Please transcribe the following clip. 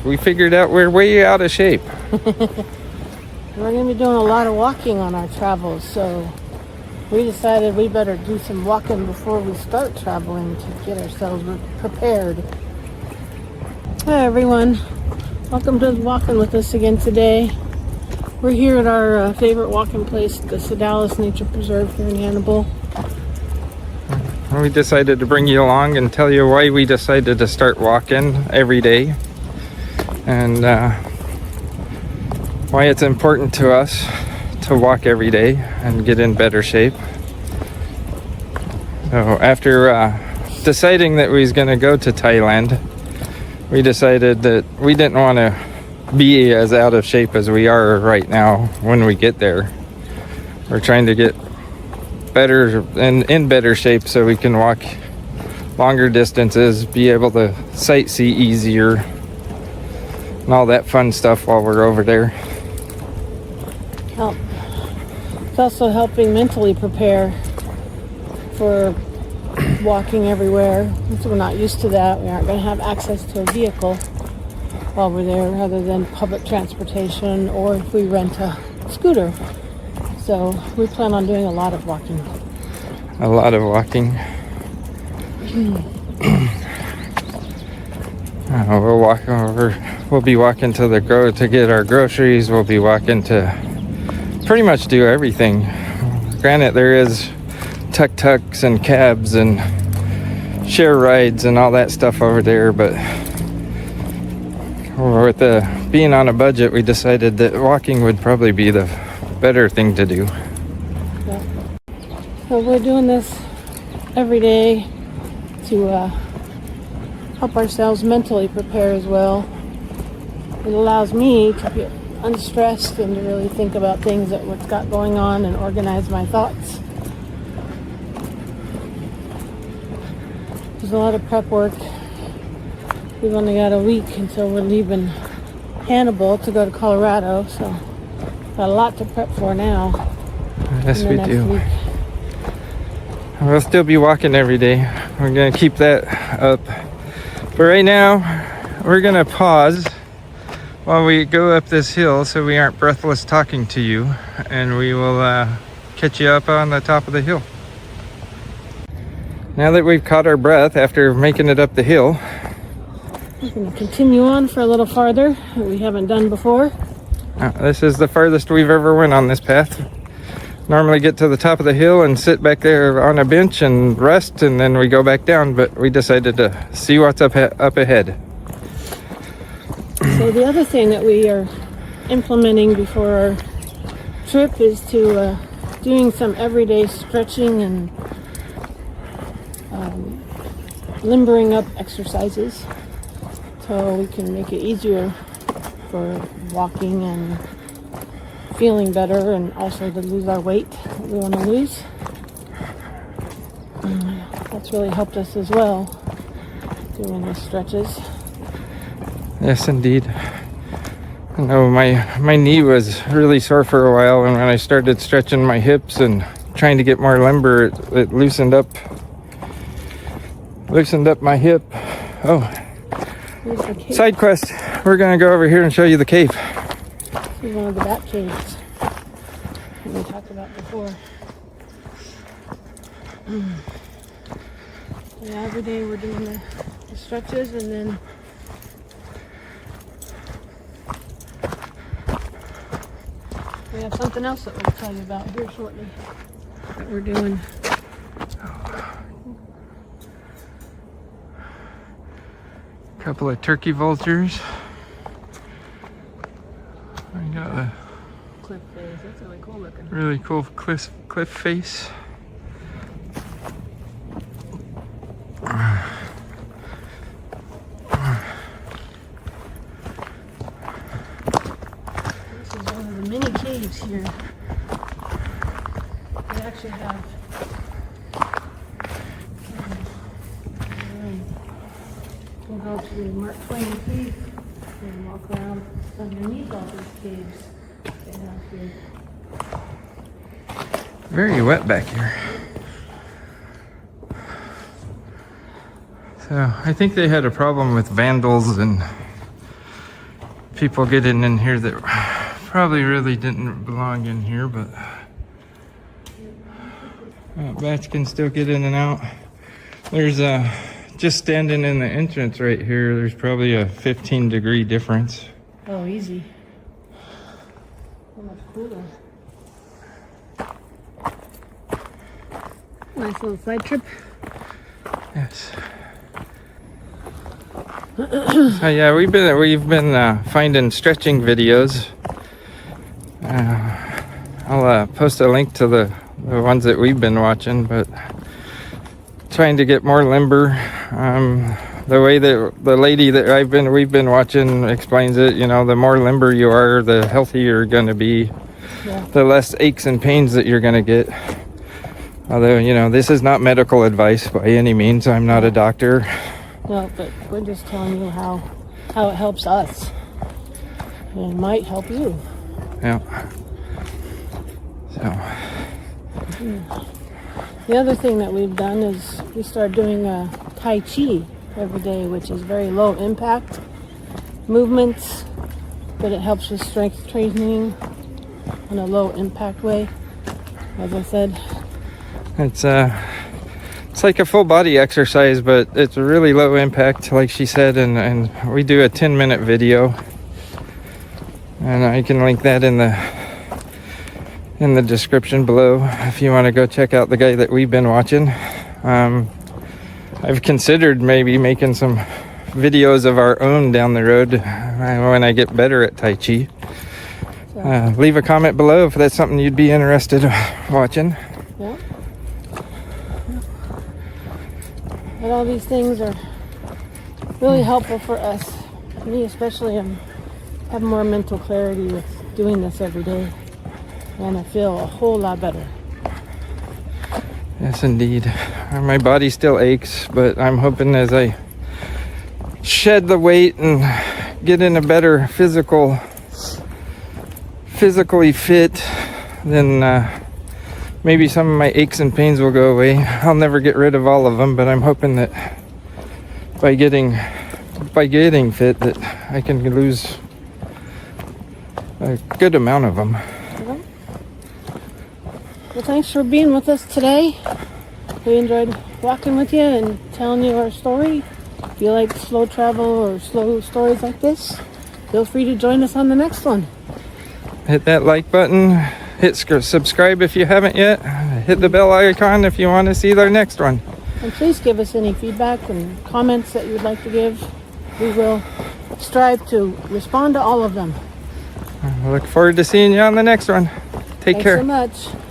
We figured out we're way out of shape. We're going to be doing a lot of walking on our travels, so we decided we better do some walking before we start traveling to get ourselves prepared. Hi everyone, welcome to Walking with us again today. We're here at our favorite walking place, the Sedalis Nature Preserve here in Hannibal. We decided to bring you along and tell you why we decided to start walking every day and why it's important to us to walk every day and get in better shape. So after deciding that we was going to go to Thailand, we decided that we didn't want to be as out of shape as we are right now when we get there. We're trying to get better and in better shape so we can walk longer distances, be able to sightsee easier, and all that fun stuff while we're over there. It's also helping mentally prepare for walking everywhere. Since we're not used to that, we aren't going to have access to a vehicle while we're there other than public transportation or if we rent a scooter. So we plan on doing a lot of walking. A lot of walking. We'll walk over. We'll be walking to get our groceries. We'll be walking to pretty much do everything. Granted, there is tuk-tuks and cabs and share rides and all that stuff over there, but with being on a budget, we decided that walking would probably be the better thing to do. Yeah. So we're doing this every day to help ourselves mentally prepare as well. It allows me to be unstressed and to really think about things that what's got going on and organize my thoughts. There's a lot of prep work. We've only got a week until we're leaving Hannibal to go to Colorado, so got a lot to prep for now. Yes, we do. Week. We'll still be walking every day. We're going to keep that up. But right now, we're going to pause while we go up this hill so we aren't breathless talking to you. And we will catch you up on the top of the hill. Now that we've caught our breath after making it up the hill, we're going to continue on for a little farther that we haven't done before. This is the farthest we've ever went on this path. Normally get to the top of the hill and sit back there on a bench and rest, and then we go back down, but we decided to see what's up ahead. So the other thing that we are implementing before our trip is to doing some everyday stretching and limbering up exercises so we can make it easier for walking and feeling better, and also to lose our weight that we want to lose. That's really helped us as well, doing the stretches. Yes, indeed. I know my knee was really sore for a while, and when I started stretching my hips and trying to get more limber, it loosened up my hip. Oh, side quest. We're gonna go over here and show you the cave. This is one of the bat caves that we talked about before. Yeah, every day we're doing the stretches, and then we have something else that we'll tell you about here shortly that we're doing. Couple of turkey vultures. I got a cliff face. That's really cool looking. Really cool cliff face. This is one of the mini caves here. They actually have we'll go to Mark Twain Cave and walk around underneath all these caves they have here. Very wet back here. So I think they had a problem with vandals and people getting in here that probably really didn't belong in here, but bats can still get in and out. There's just standing in the entrance right here, there's probably a 15-degree difference. Oh, easy. So much cooler. Nice little side trip. Yes. So yeah, we've been finding stretching videos. I'll post a link to the ones that we've been watching, but trying to get more limber. The way that the lady that we've been watching explains it, you know, the more limber you are, the healthier you're going to be, the less aches and pains that you're going to get. Although, you know, this is not medical advice by any means. I'm not a doctor. No, but we're just telling you how it helps us. And it might help you. Yeah. So. The other thing that we've done is we started doing Tai Chi every day, which is very low impact movements, but it helps with strength training in a low impact way, as I said. It's like a full body exercise, but it's really low impact, like she said, and we do a 10-minute video, and I can link that in the description below if you want to go check out the guy that we've been watching. I've considered maybe making some videos of our own down the road when I get better at Tai Chi. Leave a comment below if that's something you'd be interested in watching. Yeah. But all these things are really helpful for us. Me especially, have more mental clarity with doing this every day. And I feel a whole lot better. Yes, indeed. My body still aches, but I'm hoping as I shed the weight and get in a better physically fit, then maybe some of my aches and pains will go away. I'll never get rid of all of them, but I'm hoping that by getting fit that I can lose a good amount of them. Well, thanks for being with us today. We enjoyed walking with you and telling you our story. If you like slow travel or slow stories like this, feel free to join us on the next one. Hit that like button. Hit subscribe if you haven't yet. Hit the bell icon if you want to see our next one. And please give us any feedback and comments that you would like to give. We will strive to respond to all of them. I look forward to seeing you on the next one. Take care. Thanks so much.